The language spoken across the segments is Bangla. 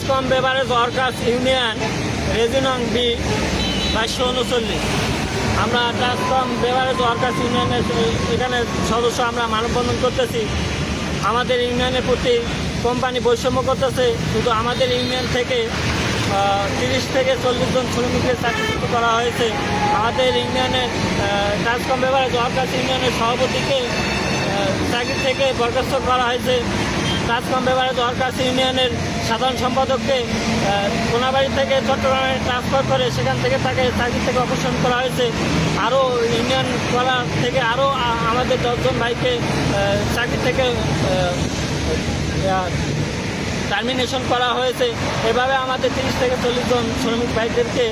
ট্রান্সকম বেভারেজ ওয়ার্কার্স ইউনিয়ন রেজিনং বি 2239। আমরা ট্রান্সকম বেভারেজ ওয়ার্কার্স ইউনিয়নের এখানে সদস্য আমরা মানববন্ধন করতেছি। আমাদের ইউনিয়নের প্রতি কোম্পানি বৈষম্য করতেছে। শুধু আমাদের ইউনিয়ন থেকে 30 থেকে 40 জন শ্রমিককে চাকরিচ্যুত করা হয়েছে। আমাদের ইউনিয়নের ট্রান্সকম বেভারেজ ওয়ার্কার্স ইউনিয়নের সভাপতিকে চাকরি থেকে বরখাস্ত করা হয়েছে। ট্রান্সকম বেভারেজ ওয়ার্কার্স ইউনিয়নের সাধারণ সম্পাদককে কোনাবাড়ি থেকে চট্টগ্রামে ট্রান্সফার করে সেখান থেকে তাকে চাকরি থেকে অপসারণ করা হয়েছে। আরও ইউনিয়ন করা থেকে আরও আমাদের 10 জন ভাইকে চাকরি থেকে টার্মিনেশন করা হয়েছে। এভাবে আমাদের 30 থেকে 40 জন শ্রমিক ভাইদেরকে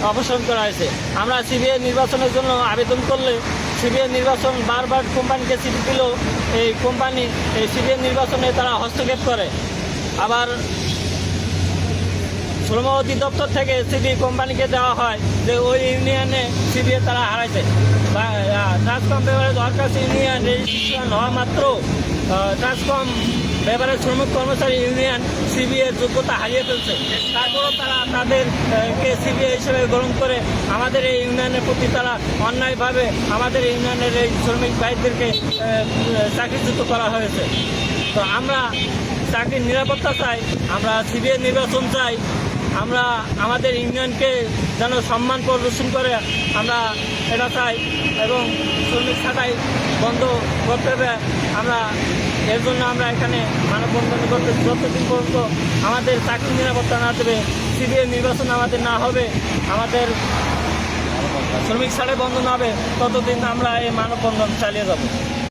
অপসারণ করা হয়েছে। আমরা সিবিআই নির্বাচনের জন্য আবেদন করলে সিবিআই নির্বাচন বারবার কোম্পানিকে চিঠি দিল। এই কোম্পানি এই সিবিআই নির্বাচনে তারা হস্তক্ষেপ করে। আবার শ্রম অধিদপ্তর থেকে সিবি কোম্পানিকে দেওয়া হয় যে ওই ইউনিয়নে সিবিআই তারা হারাইছে। Transcom beverage workers union registration হওয়া মাত্র ট্রান্সকম বেভারেজ শ্রমিক কর্মচারী ইউনিয়ন সিবিআইয়ের যোগ্যতা হারিয়ে ফেলছে। তারপরও তারা তাদেরকে সিবিআই হিসেবে গ্রহণ করে আমাদের এই ইউনিয়নের প্রতি তারা অন্যায়ভাবে আমাদের ইউনিয়নের এই শ্রমিক ভাইদেরকে চাকরিচ্যুত করা হয়েছে। তো আমরা চাকরির নিরাপত্তা চাই, আমরা সিবিআই নির্বাচন চাই, আমরা আমাদের ইউনিয়নকে যেন সম্মান প্রদর্শন করে আমরা এটা চাই এবং শ্রমিক ছাঁটাই বন্ধ করতে হবে। আমরা এর জন্য আমরা এখানে মানববন্ধন করতে যতদিন পর্যন্ত আমাদের চাকরি নিরাপত্তা না দেবে, সিবিআই নির্বাচন আমাদের না হবে, আমাদের শ্রমিক ছাঁটাই বন্ধ না হবে, ততদিন আমরা এই মানববন্ধন চালিয়ে যাব।